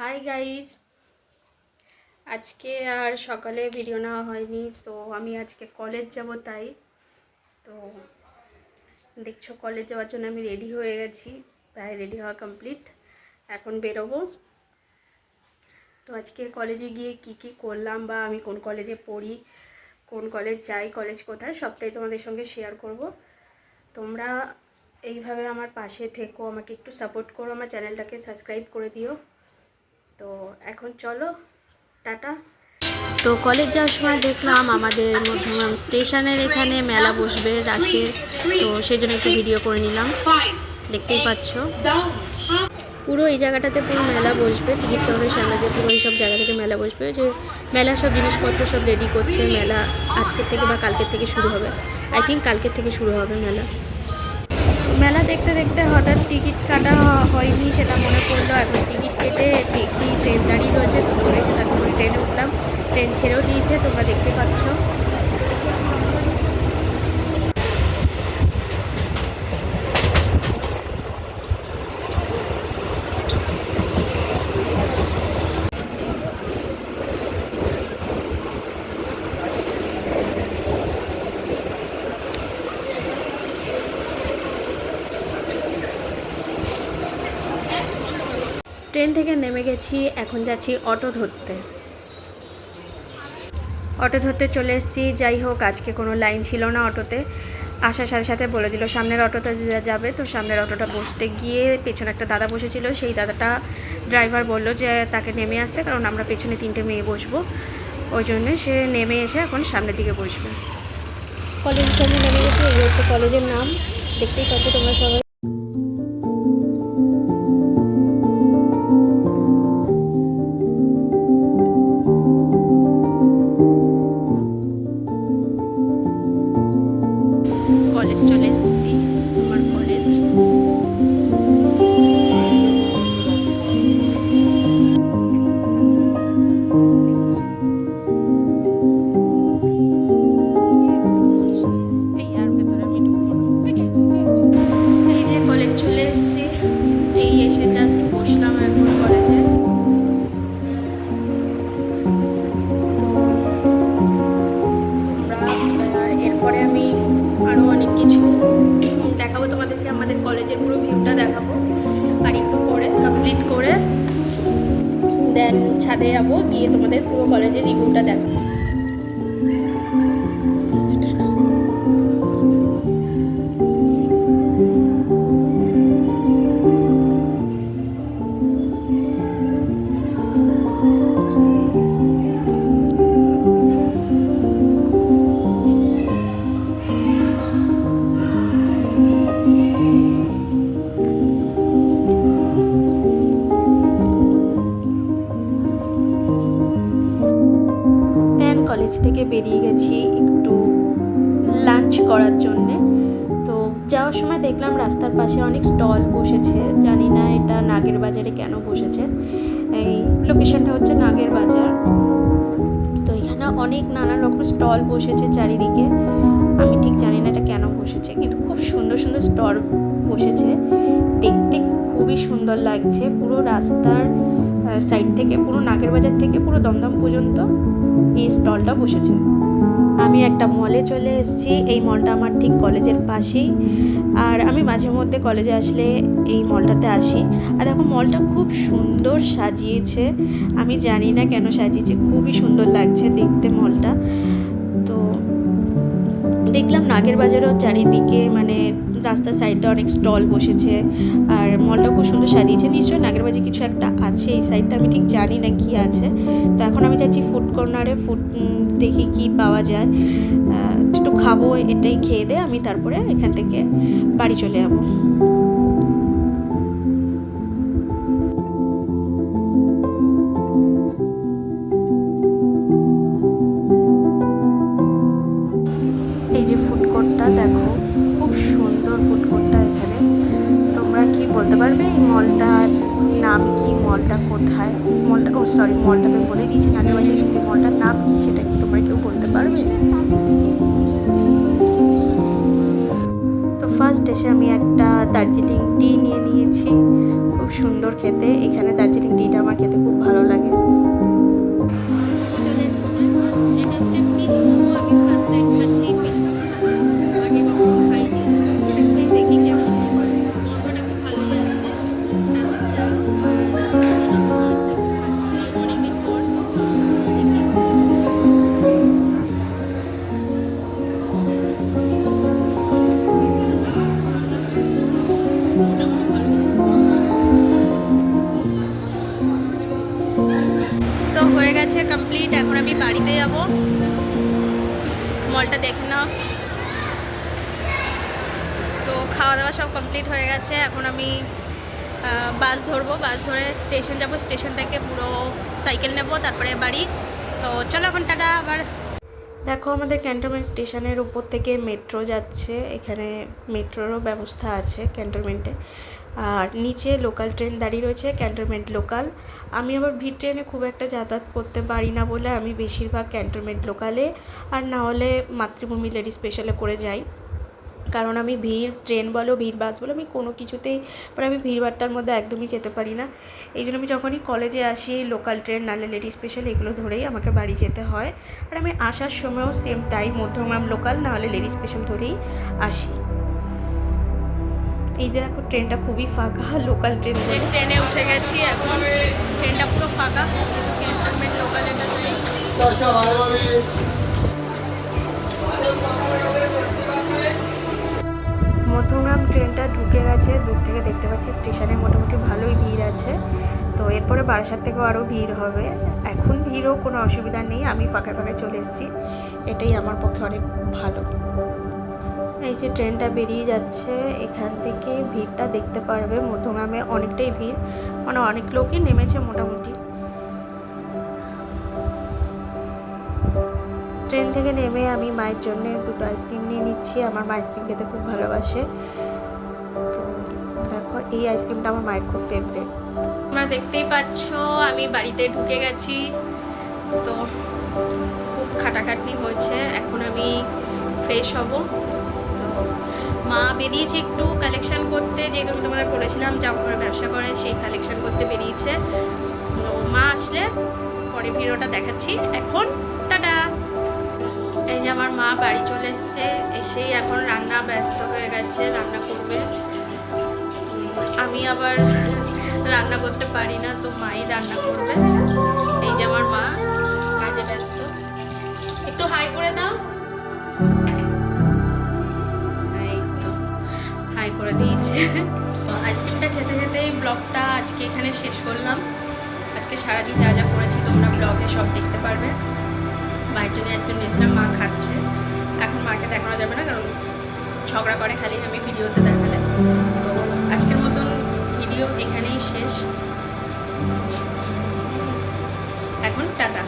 Hi guys, আজকে আর সকালে video নেওয়া হয়নি। সো আমি আজকে কলেজ যাব, তাই তো দেখছো কলেজ যাওয়ার জন্য আমি রেডি হয়ে গেছি। প্রায় রেডি হওয়া কমপ্লিট, এখন বেরোবো। তো আজকে কলেজে গিয়ে কি করলাম বা আমি কোন কলেজে পড়ি, কোন কলেজ যাই, কলেজ কোথায়, সবটাই তোমাদের সঙ্গে শেয়ার করব। তোমরা এইভাবে আমার পাশে থেকো, আমাকে একটু সাপোর্ট করো, আমার চ্যানেলটাকে সাবস্ক্রাইব করে দিও। তো এখন চলো, টাটা। তো কলেজ যাওয়ার সময় দেখলাম আমাদের মধ্যমগ্রাম স্টেশনের এখানে মেলা বসবে রাসের, তো সেই জন্য একটু ভিডিও করে নিলাম। দেখতেই পাচ্ছ পুরো এই জায়গাটাতে পুরো মেলা বসবে, টিকিট কাউন্টারের সামনে দিয়ে পুরো এইসব জায়গা থেকে মেলা বসবে। যে মেলা সব জিনিসপত্র সব রেডি করছে। মেলা আজকের থেকে বা কালকের থেকে শুরু হবে, আই থিঙ্ক কালকের থেকে শুরু হবে মেলা। মেলা দেখতে দেখতে হঠাৎ টিকিট কাটা হয়নি, সেটা মনে পড়লো। এখন টিকিট কেটে দেখি ট্রেন দাঁড়িয়ে রয়েছে, তো ধরে সেটা করে ট্রেনে উঠলাম। ট্রেন ছেড়েও দিয়েছে, তোমরা দেখতে পাচ্ছ। ট্রেন থেকে নেমে গেছি, এখন যাচ্ছি অটো ধরতে। অটো ধরতে চলে এসেছি। যাই হোক, আজকে কোনো লাইন ছিল না অটোতে। আসার সাথে সাথে বলে দিল সামনের অটোটা যাবে। তো সামনের অটোটা বসতে গিয়ে পেছনে একটা দাদা বসেছিল, সেই দাদাটা ড্রাইভার বলল যে তাকে নেমে আসতে, কারণ আমরা পেছনে 3টে মেয়ে বসবো। ওই জন্য সে নেমে এসে এখন সামনের দিকে বসবে। কলেজের সামনে নেমে গেছে, এই হচ্ছে কলেজের নাম, দেখতেই পাচ্ছ তোমরা সবাই। কলেজ চলে এসেছি, আমার কলেজ। এই যে কলেজ চলে এসেছি, এই এসে জাস্ট বসলাম এখন কলেজে। এরপরে আমি আরও অনেক কিছু দেখাবো তোমাদেরকে, আমাদের কলেজের পুরো ভিউটা দেখাবো। আর একটু পরে কমপ্লিট করে দেন ছাদে যাবো, গিয়ে তোমাদের পুরো কলেজের রিভিউটা দেখাবো। কলেজ থেকে বেরিয়ে গেছি একটু লাঞ্চ করার জন্যে। তো যাওয়ার সময় দেখলাম রাস্তার পাশে অনেক স্টল বসেছে, জানি না এটা নাগের বাজারে কেন বসেছে। এই লোকেশনটা হচ্ছে নাগের বাজার। তো এখানে অনেক নানা রকম স্টল বসেছে চারিদিকে, আমি ঠিক জানি না এটা কেন বসেছে, কিন্তু খুব সুন্দর সুন্দর স্টল বসেছে, দেখতে খুবই সুন্দর লাগছে। পুরো রাস্তার সাইড থেকে, পুরো নাগের বাজার থেকে পুরো দমদম পর্যন্ত এই স্টলটা বসেছে। আমি একটা মলে চলে এসেছি, এই মলটা আমার ঠিক কলেজের পাশেই। আর আমি মাঝে মধ্যে কলেজে আসলে এই মলটাতে আসি। আর দেখো মলটা খুব সুন্দর সাজিয়েছে, আমি জানি না কেন সাজিয়েছে, খুবই সুন্দর লাগছে দেখতে মলটা। তো দেখলাম নাগের বাজারও চারিদিকে মানে রাস্তার সাইডে অনেক স্টল বসেছে, আর মলটা খুব সুন্দর সাজিয়েছে। নিশ্চয়ই নাগের বাজারে কিছু একটা আছে এই সাইডটা, আমি ঠিক জানি না কি আছে। তো এখন আমি যাচ্ছি ফুড কর্নারে, দেখি কি পাওয়া যায়, একটু খাবো। এটাই খেয়ে দিয়ে আমি তারপরে এখান থেকে বাড়ি চলে যাবো। এই যে ফুড কোর্টটা দেখো, খুব সুন্দর ফুড কোর্টটা। এখানে তোমরা কি বলতে পারবে এই মলটার নাম কি, মলটা কোথায়? মলটা মলটা আমি বলে দিয়েছি নাগের বাজারে, কিন্তু মলটার নাম কি সেটা কি তোমরা কেউ বলতে পারবে? তো ফার্স্ট এসে আমি একটা দার্জিলিং টি নিয়ে নিয়েছি, খুব সুন্দর খেতে। এখানে দার্জিলিং টিটা আমার খেতে খুব ভালো লাগে। তো হয়ে গেছে কমপ্লিট, এখন আমি বাড়িতে যাব। মলটা দেখে নাও। তো খাওয়া দাওয়া সব কমপ্লিট হয়ে গেছে, এখন আমি বাস ধরবো, বাস ধরে স্টেশন যাব, স্টেশন থেকে পুরো সাইকেল নেব, তারপরে বাড়ি। তো চলো এখন টাটা। আবার দেখো আমাদের ক্যান্টনমেন্ট স্টেশনের উপর থেকে মেট্রো যাচ্ছে, এখানে মেট্রোরও ব্যবস্থা আছে ক্যান্টনমেন্টে। আর নিচে লোকাল ট্রেন দাঁড়িয়ে রয়েছে, ক্যান্টনমেন্ট লোকাল। আমি আবার ভিড় ট্রেনে খুব একটা যাতায়াত করতে পারি না বলে আমি বেশিরভাগ ক্যান্টনমেন্ট লোকালে আর না হলে মাতৃভূমি লেডি স্পেশালে করে যাই। কারণ আমি ভিড় ট্রেন বলো ভিড় বাস বলো আমি কোনো কিছুতেই মানে আমি ভিড়ভাট্টার মধ্যে একদমই যেতে পারি না। এই জন্য আমি যখনই কলেজে আসি লোকাল ট্রেন নাহলে লেডি স্পেশাল এগুলো ধরেই আমাকে বাড়ি যেতে হয়। আর আমি আসার সময়ও সেম তাই, মধ্যমগ্রাম লোকাল নাহলে লেডি স্পেশাল ধরেই আসি। এই যে দেখো ট্রেনটা খুবই ফাঁকা, লোকাল ট্রেন। ট্রেনে উঠে গেছি, এখন ট্রেনটা পুরো ফাঁকা, ক্যান্টনমেন্ট লোকালে মধ্যমগ্রাম ট্রেনটা ঢুকে গেছে, দূর থেকে দেখতে পাচ্ছি স্টেশনে মোটামুটি ভালোই ভিড় আছে। তো এরপরে বারাসাত থেকেও আরও ভিড় হবে। এখন ভিড়ও কোনো অসুবিধা নেই, আমি ফাঁকা ফাঁকা চলে এসেছি, এটাই আমার পক্ষে অনেক ভালো। এই যে ট্রেনটা বেরিয়ে যাচ্ছে, এখান থেকে ভিড়টা দেখতে পারবে। মধ্যমগ্রামে অনেকটাই ভিড়, মানে অনেক লোকই নেমেছে মোটামুটি। ট্রেন থেকে নেমে আমি মায়ের জন্য দুটো আইসক্রিম নিয়ে নিচ্ছি, আমার মা আইসক্রিম খেতে খুব ভালোবাসে। তো দেখো এই আইসক্রিমটা আমার মায়ের খুব ফেভারিট। তোমরা দেখতেই পাচ্ছ আমি বাড়িতে ঢুকে গেছি। তো খুব খাটাখাটনি হয়েছে, এখন আমি ফ্রেশ হব। তো মা বেরিয়েছে একটু কালেকশন করতে, যেহেতু আমি তোমাদের বলেছিলাম জামাকাপড়ের ব্যবসা করে, সেই কালেকশন করতে বেরিয়েছে। তো মা আসলে পরে ভিডিওটা দেখাচ্ছি। এখন টাটা। এই যে আমার মা বাড়ি চলে এসছে, এসেই এখন রান্না ব্যস্ত হয়ে গেছে, রান্না করবে। আমি আবার রান্না করতে পারি না, তো মাই রান্না করবে। এই যে আমার মা কাজে ব্যস্ত, একটু হাই করে দাও। এই তো হাই করে দিয়েছে। আইসক্রিমটা খেতে খেতেই ব্লগটা আজকে এখানে শেষ করলাম। আজকে সারাদিন যা যা করেছি তোমরা ব্লগে সব দেখতে পারবে। মায়ের জন্য আইসক্রিম নিয়েছিলাম, মা খাচ্ছে। এখন মাকে দেখানো যাবে না, কারণ ঝগড়া করে খালি আমি ভিডিওতে দেখালে। তো আজকের মতন ভিডিও এখানেই শেষ, এখন টাটা।